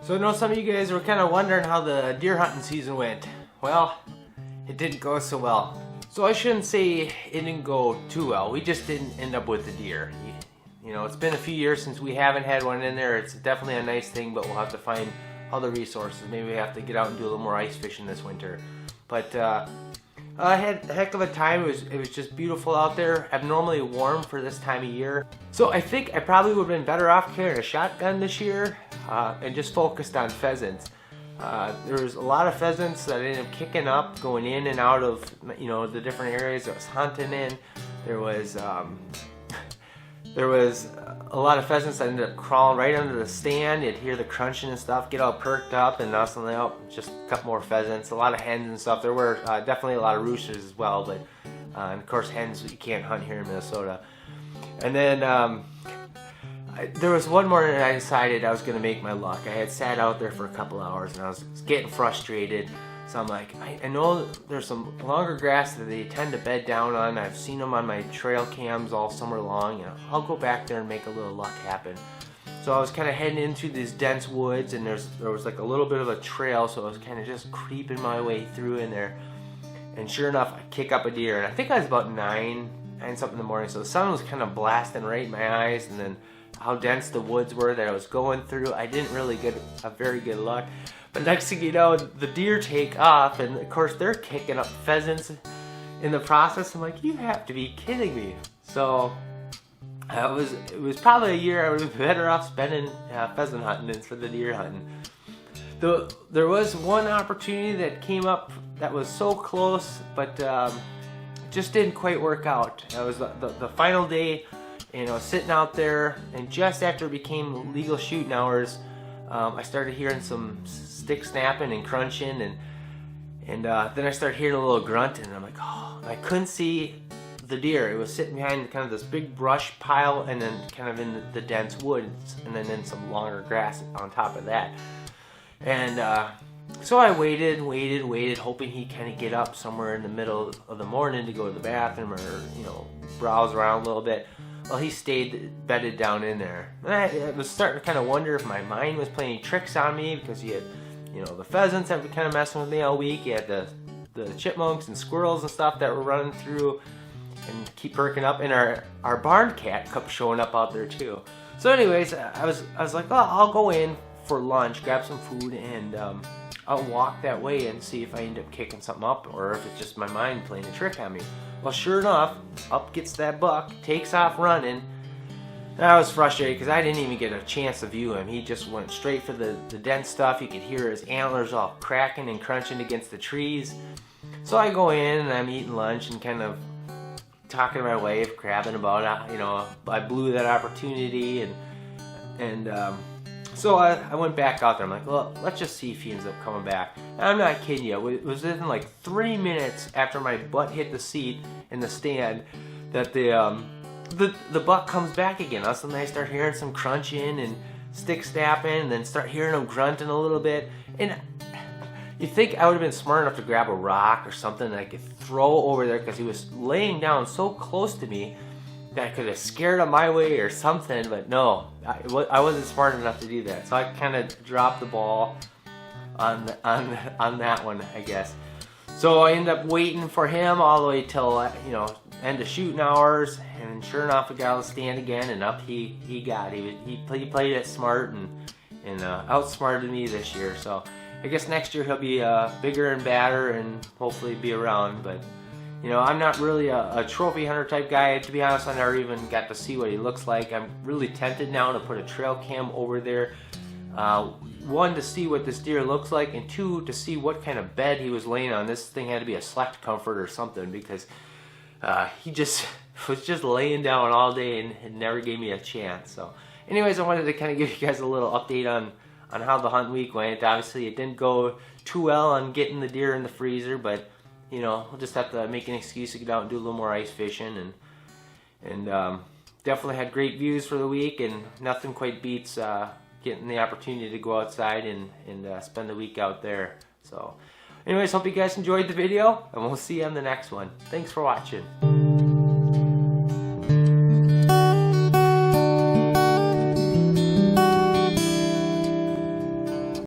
So I know some of you guys were kind of wondering how the deer hunting season went. Well, it didn't go so well. So I shouldn't say it didn't go too well. We just didn't end up with the deer. You know, it's been a few years since we haven't had one in there. It's definitely a nice thing, but we'll have to find other resources. Maybe we have to get out and do a little more ice fishing this winter. But I had a heck of a time. It was just beautiful out there. Abnormally warm for this time of year. So I think I probably would have been better off carrying a shotgun this year and just focused on pheasants. There was a lot of pheasants that I ended up kicking up, going in and out of, you know, the different areas I was hunting in. There was a lot of pheasants that ended up crawling right under the stand. You'd hear the crunching and stuff, get all perked up, and now suddenly, oh, just a couple more pheasants. A lot of hens and stuff. There were definitely a lot of roosters as well, but and of course hens you can't hunt here in Minnesota. And then there was one morning I decided I was going to make my luck. I had sat out there for a couple hours and I was getting frustrated. So I'm like, I know there's some longer grass that they tend to bed down on. I've seen them on my trail cams all summer long, and I'll go back there and make a little luck happen. So I was kind of heading into these dense woods, and there was like a little bit of a trail, so I was kind of just creeping my way through in there. And sure enough, I kick up a deer, and I think I was about 9 something in the morning, so the sun was kind of blasting right in my eyes, and then how dense the woods were that I was going through, I didn't really get a very good luck. But next thing you know, the deer take off, and of course they're kicking up pheasants in the process. I'm like, you have to be kidding me. So it was probably a year I would have been better off spending pheasant hunting instead of deer hunting. There was one opportunity that came up that was so close, but just didn't quite work out. It was the final day, you know, sitting out there, and just after it became legal shooting hours, I started hearing some stick snapping and crunching, and then I started hearing a little grunting, and I'm like, oh, I couldn't see the deer. It was sitting behind kind of this big brush pile, and then kind of in the dense woods, and then in some longer grass on top of that. And so I waited, hoping he'd kind of get up somewhere in the middle of the morning to go to the bathroom or, you know, browse around a little bit. Well, he stayed bedded down in there. And I was starting to kind of wonder if my mind was playing tricks on me, because you had, you know, the pheasants that were kind of messing with me all week. You had the chipmunks and squirrels and stuff that were running through and keep perking up, and our barn cat kept showing up out there too. So anyways, I was like, oh, I'll go in for lunch, grab some food, and I'll walk that way and see if I end up kicking something up or if it's just my mind playing a trick on me. Well, sure enough, up gets that buck, takes off running. And I was frustrated because I didn't even get a chance to view him. He just went straight for the dense stuff. You could hear his antlers all cracking and crunching against the trees. So I go in and I'm eating lunch and kind of talking my way of crabbing about, you know, I blew that opportunity, and so I went back out there. I'm like, well, let's just see if he ends up coming back. And I'm not kidding you. It was within like 3 minutes after my butt hit the seat in the stand that the buck comes back again. All of a sudden I start hearing some crunching and stick snapping, and then start hearing him grunting a little bit. And you think I would have been smart enough to grab a rock or something that I could throw over there, because he was laying down so close to me that I could have scared him my way or something, but no, I wasn't smart enough to do that. So I kind of dropped the ball on that one, I guess. So I ended up waiting for him all the way till, you know, end of shooting hours, and sure enough, I got on the stand again, and up he got. He played it smart and outsmarted me this year. So I guess next year he'll be bigger and badder and hopefully be around, but. You know, I'm not really a trophy hunter type guy. To be honest, I never even got to see what he looks like. I'm really tempted now to put a trail cam over there. One, to see what this deer looks like, and two, to see what kind of bed he was laying on. This thing had to be a select comfort or something, because he just was just laying down all day and never gave me a chance. So anyways, I wanted to kind of give you guys a little update on how the hunt week went. Obviously, it didn't go too well on getting the deer in the freezer, but you know, we'll just have to make an excuse to get out and do a little more ice fishing, and definitely had great views for the week, and nothing quite beats getting the opportunity to go outside and spend the week out there. So anyways, hope you guys enjoyed the video, and we'll see you on the next one. Thanks for watching.